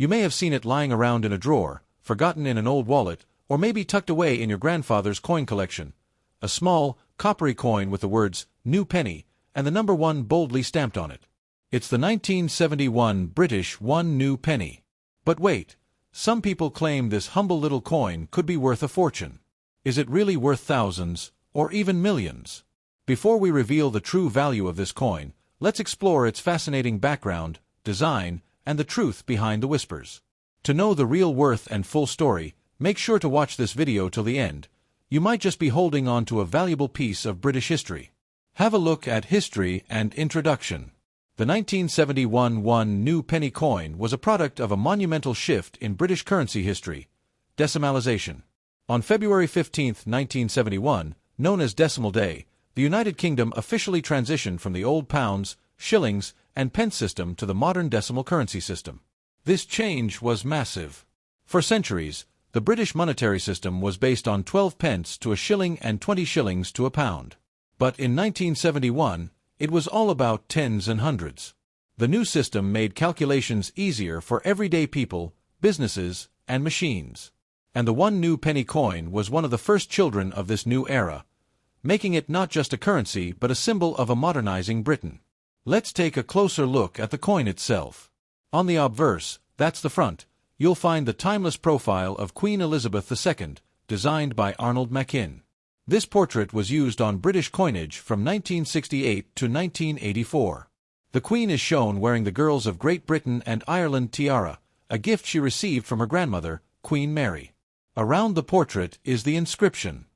You may have seen it lying around in a drawer, forgotten in an old wallet, or maybe tucked away in your grandfather's coin collection. A small, coppery coin with the words, "New Penny," and the number 1 boldly stamped on it. It's the 1971 British 1 new penny. But wait, some people claim this humble little coin could be worth a fortune. Is it really worth thousands, or even millions? Before we reveal the true value of this coin, let's explore its fascinating background, design, and the truth behind the whispers. To know the real worth and full story, make sure to watch this video till the end. You might just be holding on to a valuable piece of British history. Have a look at history and introduction. The 1971 1 new penny coin was a product of a monumental shift in British currency history, decimalisation. On February 15, 1971, known as Decimal Day, the United Kingdom officially transitioned from the old pounds, shillings, and pence system to the modern decimal currency system. This change was massive. For centuries, the British monetary system was based on 12 pence to a shilling and 20 shillings to a pound. But in 1971, it was all about tens and hundreds. The new system made calculations easier for everyday people, businesses, and machines. And the 1 new penny coin was one of the first children of this new era, making it not just a currency but a symbol of a modernizing Britain. Let's take a closer look at the coin itself. On the obverse, that's the front, you'll find the timeless profile of Queen Elizabeth II, designed by Arnold Machin. This portrait was used on British coinage from 1968 to 1984. The Queen is shown wearing the Girls of Great Britain and Ireland tiara, a gift she received from her grandmother, Queen Mary. Around the portrait is the inscription,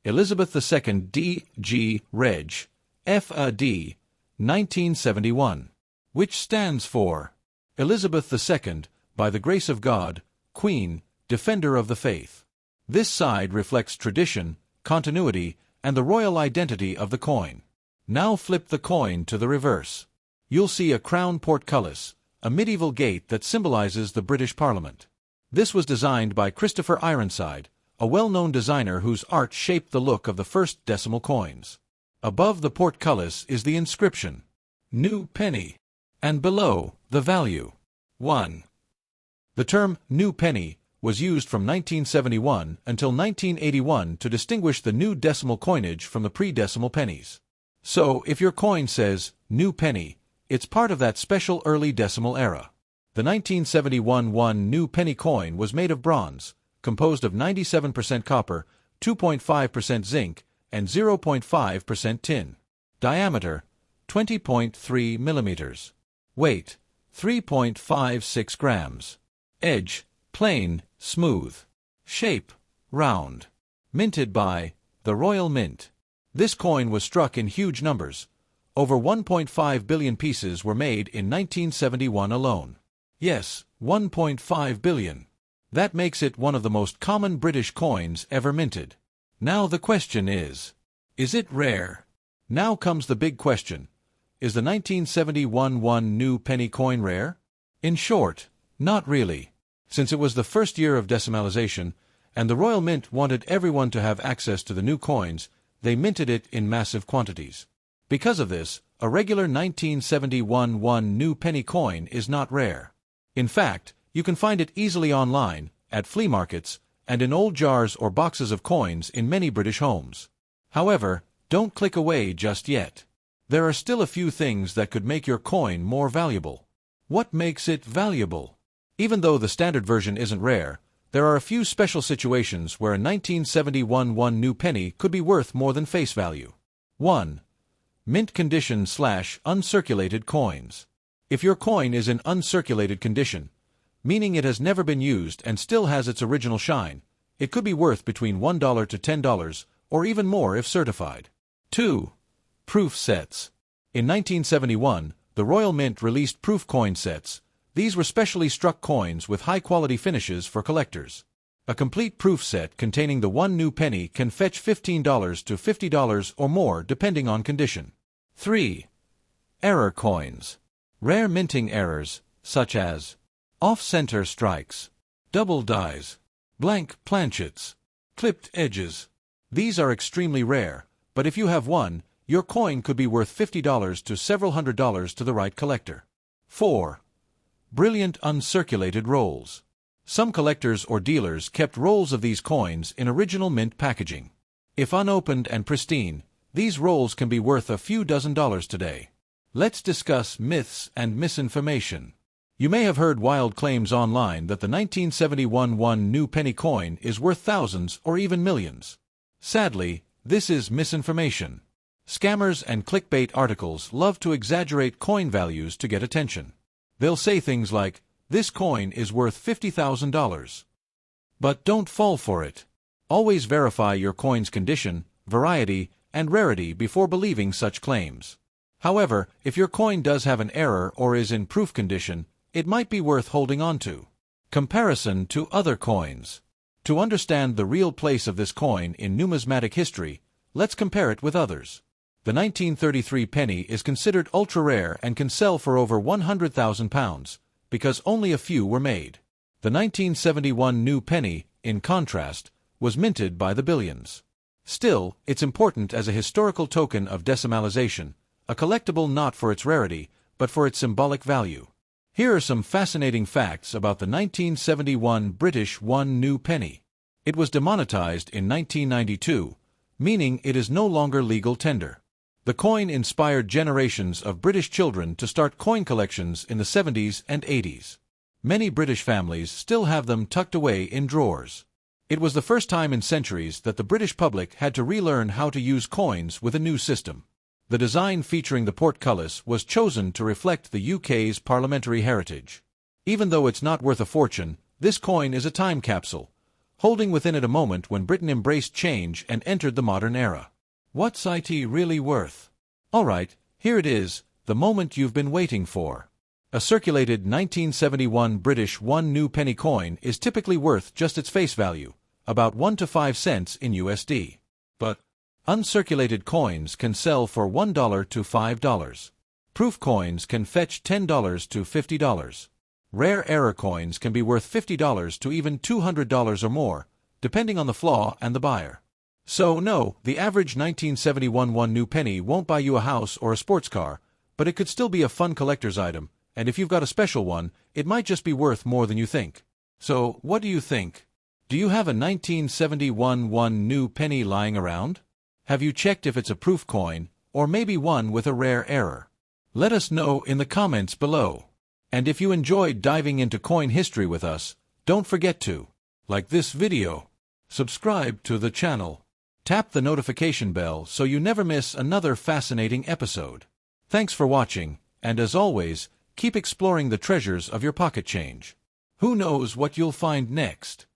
Elizabeth II D.G. Reg. F.A.D. 1971, which stands for Elizabeth II, by the grace of God, Queen, Defender of the Faith. This side reflects tradition, continuity, and the royal identity of the coin. Now flip the coin to the reverse. You'll see a crown portcullis, a medieval gate that symbolizes the British Parliament. This was designed by Christopher Ironside, a well-known designer whose art shaped the look of the first decimal coins. Above the portcullis is the inscription, New Penny, and below, the value, 1. The term new penny was used from 1971 until 1981 to distinguish the new decimal coinage from the pre-decimal pennies. So, if your coin says, new penny, it's part of that special early decimal era. The 1971 1 new penny coin was made of bronze, composed of 97% copper, 2.5% zinc, and 0.5% tin. Diameter, 20.3 millimeters. Weight, 3.56 grams. Edge, plain, smooth. Shape, round. Minted by the Royal Mint. This coin was struck in huge numbers. Over 1.5 billion pieces were made in 1971 alone. Yes, 1.5 billion. That makes it one of the most common British coins ever minted. Now the question is it rare? Now comes the big question. Is the 1971 1 new penny coin rare? In short, not really. Since it was the first year of decimalisation, and the Royal Mint wanted everyone to have access to the new coins, they minted it in massive quantities. Because of this, a regular 1971 1 new penny coin is not rare. In fact, you can find it easily online, at flea markets, and in old jars or boxes of coins in many British homes. However, don't click away just yet. There are still a few things that could make your coin more valuable. What makes it valuable? Even though the standard version isn't rare, there are a few special situations where a 1971 1 new penny could be worth more than face value. 1. Mint condition / uncirculated coins. If your coin is in uncirculated condition, meaning it has never been used and still has its original shine, it could be worth between $1 to $10, or even more if certified. 2. Proof sets. In 1971, the Royal Mint released proof coin sets. These were specially struck coins with high-quality finishes for collectors. A complete proof set containing the 1 new penny can fetch $15 to $50 or more depending on condition. 3. Error coins. Rare minting errors, such as off-center strikes, double dies, blank planchets, clipped edges. These are extremely rare, but if you have one, your coin could be worth $50 to several $100s to the right collector. 4. brilliant uncirculated rolls. Some collectors or dealers kept rolls of these coins in original mint packaging. If unopened and pristine, these rolls can be worth a few $dozen today. Let's discuss myths and misinformation. You may have heard wild claims online that the 1971 one new penny coin is worth thousands or even millions. Sadly, this is misinformation. Scammers and clickbait articles love to exaggerate coin values to get attention. They'll say things like, "This coin is worth $50,000. But don't fall for it. Always verify your coin's condition, variety, and rarity before believing such claims. However, if your coin does have an error or is in proof condition, it might be worth holding on to. Comparison to other coins. To understand the real place of this coin in numismatic history, let's compare it with others. The 1933 penny is considered ultra-rare and can sell for over £100,000 because only a few were made. The 1971 new penny, in contrast, was minted by the billions. Still, it's important as a historical token of decimalisation, a collectible not for its rarity, but for its symbolic value. Here are some fascinating facts about the 1971 British one new penny. It was demonetised in 1992, meaning it is no longer legal tender. The coin inspired generations of British children to start coin collections in the 70s and 80s. Many British families still have them tucked away in drawers. It was the first time in centuries that the British public had to relearn how to use coins with a new system. The design featuring the portcullis was chosen to reflect the UK's parliamentary heritage. Even though it's not worth a fortune, this coin is a time capsule, holding within it a moment when Britain embraced change and entered the modern era. What's it really worth? Alright, here it is, the moment you've been waiting for. A circulated 1971 British one new penny coin is typically worth just its face value, about 1 to 5 cents in USD. But uncirculated coins can sell for $1 to $5. Proof coins can fetch $10 to $50. Rare error coins can be worth $50 to even $200 or more, depending on the flaw and the buyer. So no, the average 1971 one new penny won't buy you a house or a sports car, but it could still be a fun collector's item, and if you've got a special one, it might just be worth more than you think. So, what do you think? Do you have a 1971 one new penny lying around? Have you checked if it's a proof coin, or maybe one with a rare error? Let us know in the comments below. And if you enjoyed diving into coin history with us, don't forget to like this video, subscribe to the channel, tap the notification bell so you never miss another fascinating episode. Thanks for watching, and as always, keep exploring the treasures of your pocket change. Who knows what you'll find next?